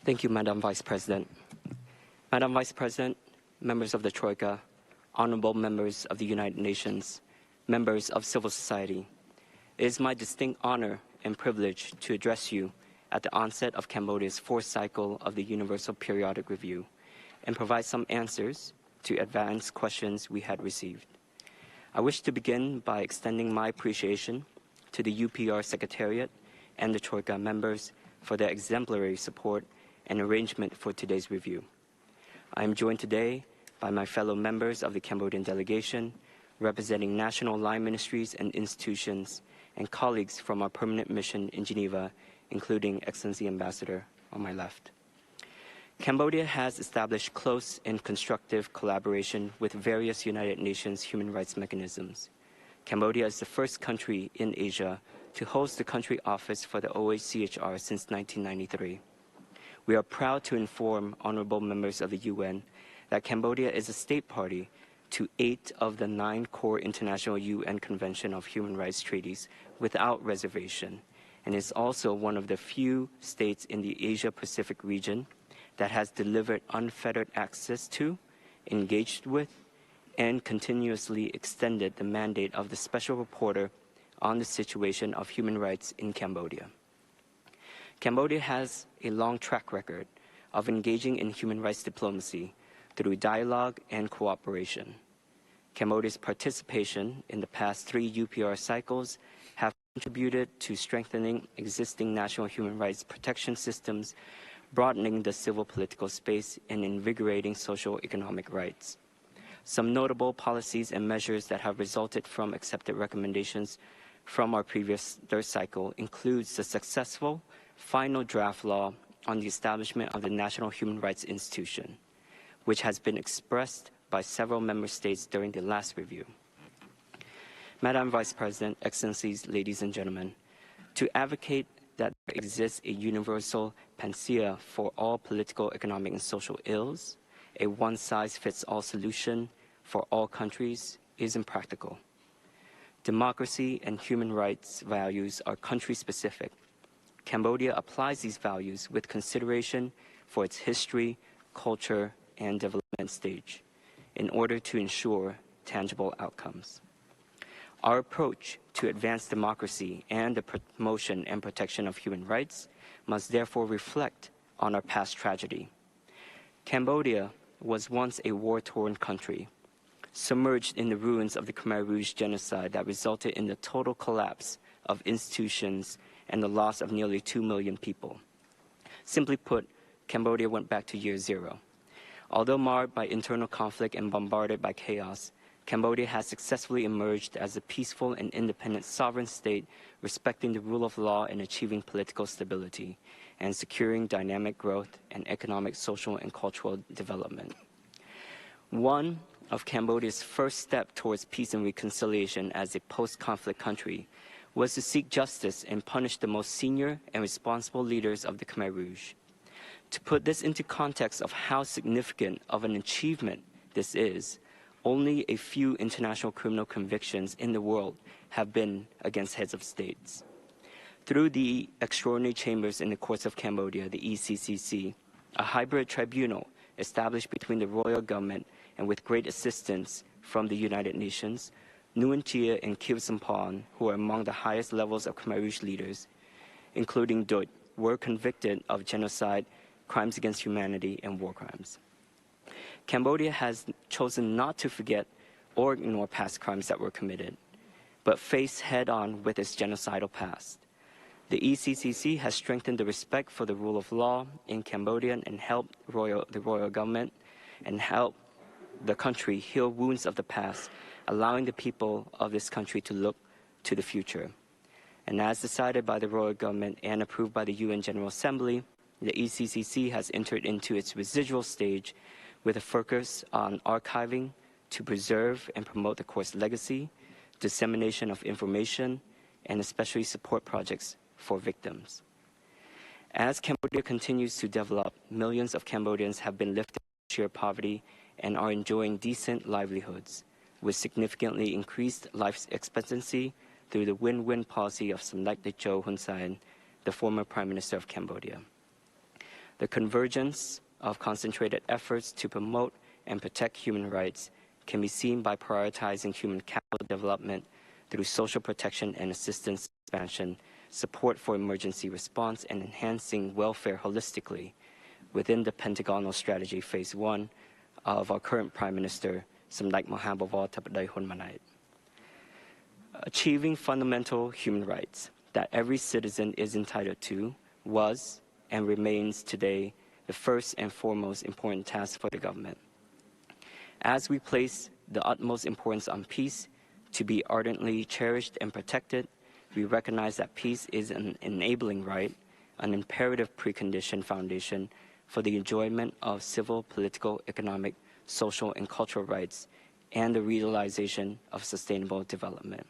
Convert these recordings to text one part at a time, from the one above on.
Thank you, Madam Vice President. Madam Vice President, members of the Troika, honorable members of the United Nations, members of civil society, it is my distinct honor and privilege to address you at the onset of Cambodia's fourth cycle of the Universal Periodic Review and provide some answers to advanced questions we had received. I wish to begin by extending my appreciation to the UPR Secretariat and the Troika members for their exemplary support and arrangement for today's review. I am joined today by my fellow members of the Cambodian delegation, representing national line ministries and institutions, and colleagues from our permanent mission in Geneva, including Excellency Ambassador on my left. Cambodia has established close and constructive collaboration with various United Nations human rights mechanisms. Cambodia is the first country in Asia to host the country office for the OHCHR since 1993. We are proud to inform honorable members of the UN that Cambodia is a state party to 8 of the 9 core international UN Convention of Human Rights treaties without reservation, and is also one of the few states in the Asia-Pacific region that has delivered unfettered access to, engaged with, and continuously extended the mandate of the Special Reporter on the situation of human rights in Cambodia. Cambodia has a long track record of engaging in human rights diplomacy through dialogue and cooperation. Cambodia's participation in the past 3 UPR cycles have contributed to strengthening existing national human rights protection systems, broadening the civil political space, and invigorating socio-economic rights. Some notable policies and measures that have resulted from accepted recommendations from our previous 3rd cycle includes the successful final draft law on the establishment of the National Human Rights Institution, which has been expressed by several member states during the last review. Madam Vice President, Excellencies, ladies and gentlemen, to advocate that there exists a universal panacea for all political, economic, and social ills, a one-size-fits-all solution for all countries is impractical. Democracy and human rights values are country-specific. Cambodia applies these values with consideration for its history, culture, and development stage in order to ensure tangible outcomes. Our approach to advance democracy and the promotion and protection of human rights must therefore reflect on our past tragedy. Cambodia was once a war-torn country, submerged in the ruins of the Khmer Rouge genocide that resulted in the total collapse of institutions and the loss of nearly 2 million people. Simply put, Cambodia went back to year 0. Although marred by internal conflict and bombarded by chaos, Cambodia has successfully emerged as a peaceful and independent sovereign state, respecting the rule of law and achieving political stability, and securing dynamic growth and economic, social, and cultural development. One of Cambodia's first steps towards peace and reconciliation as a post-conflict country was to seek justice and punish the most senior and responsible leaders of the Khmer Rouge. To put this into context of how significant of an achievement this is, only a few international criminal convictions in the world have been against heads of states. Through the extraordinary chambers in the courts of Cambodia, the ECCC, a hybrid tribunal established between the royal government and with great assistance from the United Nations, Nguyen Chia and Khieu Samphan, who are among the highest levels of Khmer Rouge leaders, including Dut, were convicted of genocide, crimes against humanity, and war crimes. Cambodia has chosen not to forget or ignore past crimes that were committed, but face head-on with its genocidal past. The ECCC has strengthened the respect for the rule of law in Cambodia and helped the royal government and helped the country heal wounds of the past, allowing the people of this country to look to the future. And as decided by the royal government and approved by the UN General Assembly, the ECCC has entered into its residual stage with a focus on archiving to preserve and promote the court's legacy, dissemination of information, and especially support projects for victims. As Cambodia continues to develop, millions of Cambodians have been lifted from sheer poverty and are enjoying decent livelihoods, with significantly increased life expectancy through the win-win policy of Samdech Techo Hun Sen, the former Prime Minister of Cambodia. The convergence of concentrated efforts to promote and protect human rights can be seen by prioritizing human capital development through social protection and assistance expansion, support for emergency response, and enhancing welfare holistically within the Pentagonal Strategy Phase 1 of our current Prime Minister, Samdech Mahabawal Tapadai Hunmanait. Achieving fundamental human rights that every citizen is entitled to was and remains today the first and foremost important task for the government. As we place the utmost importance on peace to be ardently cherished and protected, we recognize that peace is an enabling right, an imperative precondition foundation for the enjoyment of civil, political, economic, social, and cultural rights and the realization of sustainable development.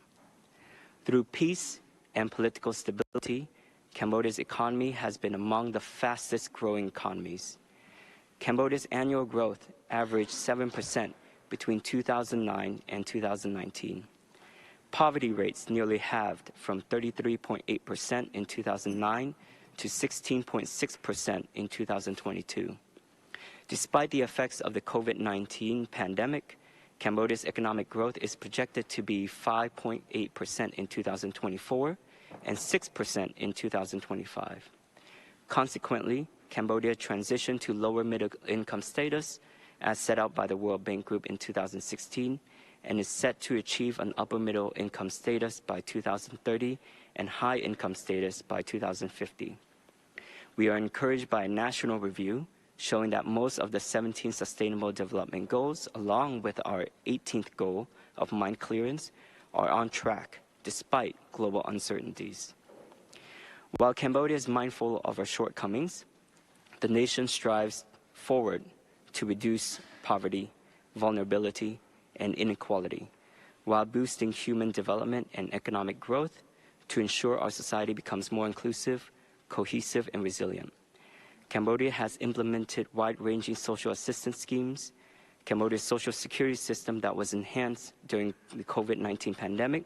Through peace and political stability, Cambodia's economy has been among the fastest growing economies. Cambodia's annual growth averaged 7% between 2009 and 2019. Poverty rates nearly halved from 33.8% in 2009 to 16.6% in 2022. Despite the effects of the COVID-19 pandemic, Cambodia's economic growth is projected to be 5.8% in 2024 and 6% in 2025. Consequently, Cambodia transitioned to lower middle income status as set out by the World Bank Group in 2016 and is set to achieve an upper middle income status by 2030 and high income status by 2050. We are encouraged by a national review showing that most of the 17 Sustainable Development Goals, along with our 18th goal of mine clearance, are on track despite global uncertainties. While Cambodia is mindful of our shortcomings, the nation strives forward to reduce poverty, vulnerability, and inequality, while boosting human development and economic growth to ensure our society becomes more inclusive, cohesive, and resilient. Cambodia has implemented wide-ranging social assistance schemes. Cambodia's social security system that was enhanced during the COVID-19 pandemic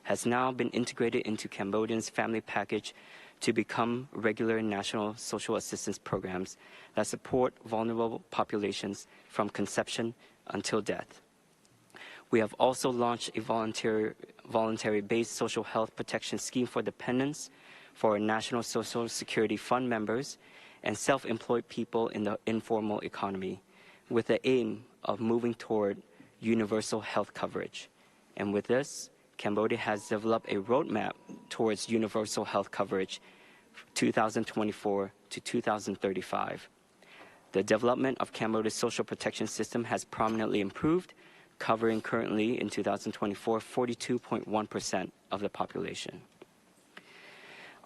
has now been integrated into Cambodians' family package to become regular national social assistance programs that support vulnerable populations from conception until death. We have also launched a voluntary-based social health protection scheme for dependents, for our National Social Security Fund members, and self-employed people in the informal economy, with the aim of moving toward universal health coverage. And with this, Cambodia has developed a roadmap towards universal health coverage 2024 to 2035. The development of Cambodia's social protection system has prominently improved, covering currently in 2024 42.1% of the population.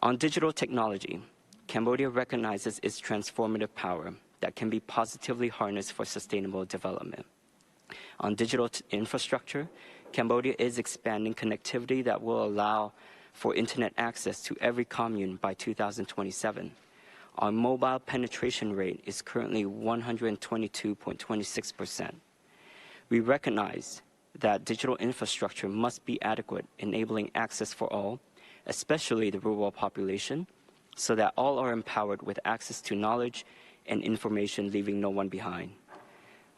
On digital technology, Cambodia recognizes its transformative power that can be positively harnessed for sustainable development. On digital infrastructure, Cambodia is expanding connectivity that will allow for internet access to every commune by 2027. Our mobile penetration rate is currently 122.26%. We recognize that digital infrastructure must be adequate, enabling access for all, especially the rural population, so that all are empowered with access to knowledge and information, leaving no one behind.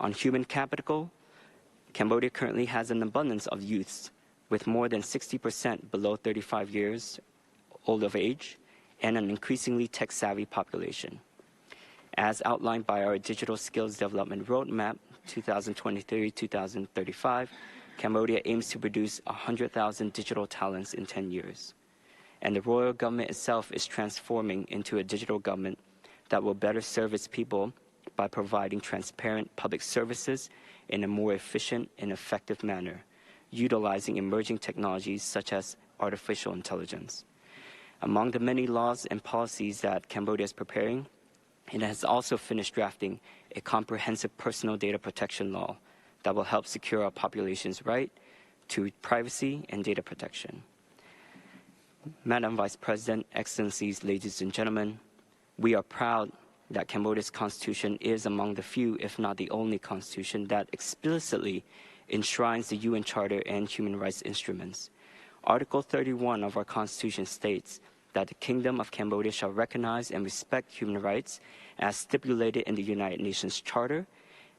On human capital, Cambodia currently has an abundance of youths, with more than 60% below 35 years old of age, and an increasingly tech-savvy population. As outlined by our Digital Skills Development Roadmap 2023-2035, Cambodia aims to produce 100,000 digital talents in 10 years. And the royal government itself is transforming into a digital government that will better serve its people by providing transparent public services in a more efficient and effective manner, utilizing emerging technologies such as artificial intelligence. Among the many laws and policies that Cambodia is preparing, it has also finished drafting a comprehensive personal data protection law that will help secure our population's right to privacy and data protection. Madam Vice President, Excellencies, ladies and gentlemen, we are proud that Cambodia's constitution is among the few, if not the only constitution, that explicitly enshrines the UN Charter and human rights instruments. Article 31 of our constitution states that the Kingdom of Cambodia shall recognize and respect human rights as stipulated in the United Nations Charter,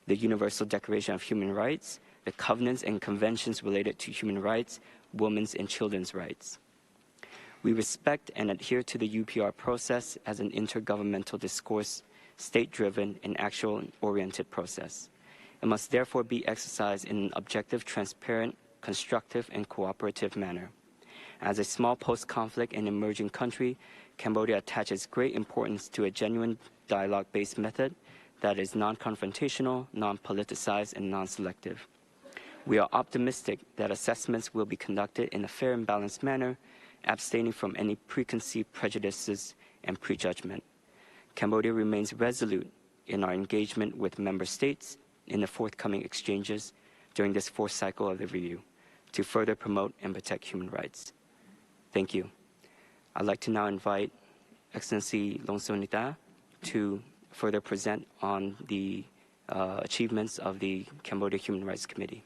the Universal Declaration of Human Rights, the covenants and conventions related to human rights, women's and children's rights. We respect and adhere to the UPR process as an intergovernmental discourse, state-driven and action-oriented process. It must therefore be exercised in an objective, transparent, constructive, and cooperative manner. As a small post-conflict and emerging country, Cambodia attaches great importance to a genuine dialogue-based method that is non-confrontational, non-politicized, and non-selective. We are optimistic that assessments will be conducted in a fair and balanced manner, abstaining from any preconceived prejudices and prejudgment. Cambodia remains resolute in our engagement with member states in the forthcoming exchanges during this fourth cycle of the review to further promote and protect human rights. Thank you. I'd like to now invite Excellency Longsonita to further present on the achievements of the Cambodia Human Rights Committee.